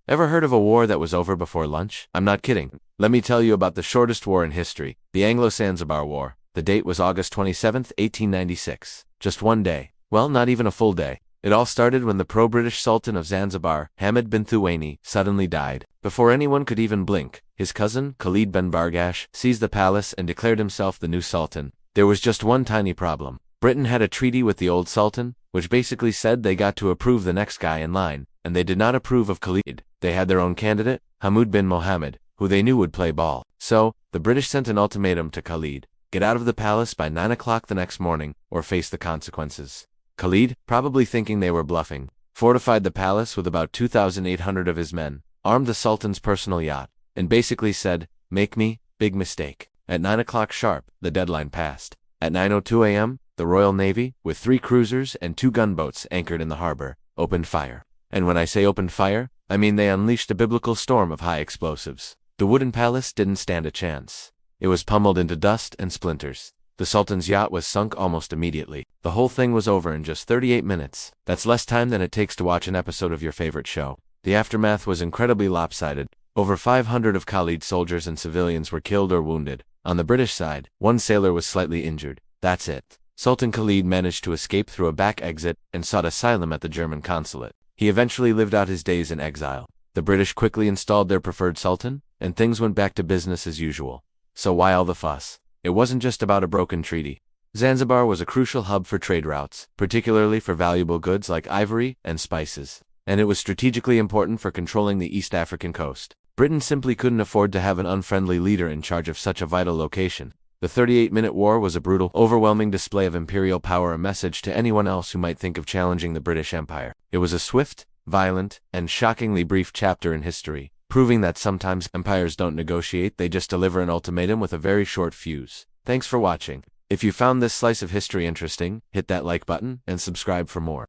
Ever heard of a war that was over before lunch? I'm not kidding. Let me tell you about the shortest war in history, the Anglo-Zanzibar War. The date was August 27, 1896. Just one day. Well, not even a full day. It all started when the pro-British Sultan of Zanzibar, Hamad bin Thuwaini, suddenly died. Before anyone could even blink, his cousin, Khalid bin Bargash, seized the palace and declared himself the new sultan. There was just one tiny problem. Britain had a treaty with the old sultan, which basically said they got to approve the next guy in line, and they did not approve of Khalid. They had their own candidate, Hamoud bin Mohammed, who they knew would play ball. So, the British sent an ultimatum to Khalid: get out of the palace by 9 o'clock the next morning, or face the consequences. Khalid, probably thinking they were bluffing, fortified the palace with about 2,800 of his men, armed the sultan's personal yacht, and basically said, make me, big mistake. At 9 o'clock sharp, the deadline passed. At 9:02 a.m., the Royal Navy, with 3 cruisers and 2 gunboats anchored in the harbor, opened fire. And when I say opened fire, I mean they unleashed a biblical storm of high explosives. The wooden palace didn't stand a chance. It was pummeled into dust and splinters. The Sultan's yacht was sunk almost immediately. The whole thing was over in just 38 minutes. That's less time than it takes to watch an episode of your favorite show. The aftermath was incredibly lopsided. Over 500 of Khalid's soldiers and civilians were killed or wounded. On the British side, 1 sailor was slightly injured. That's it. Sultan Khalid managed to escape through a back exit and sought asylum at the German consulate. He eventually lived out his days in exile. The British quickly installed their preferred sultan, and things went back to business as usual. So why all the fuss? It wasn't just about a broken treaty. Zanzibar was a crucial hub for trade routes, particularly for valuable goods like ivory and spices. And it was strategically important for controlling the East African coast. Britain simply couldn't afford to have an unfriendly leader in charge of such a vital location. The 38-minute war was a brutal, overwhelming display of imperial power, a message to anyone else who might think of challenging the British Empire. It was a swift, violent, and shockingly brief chapter in history, proving that sometimes empires don't negotiate, they just deliver an ultimatum with a very short fuse. Thanks for watching. If you found this slice of history interesting, hit that like button and subscribe for more.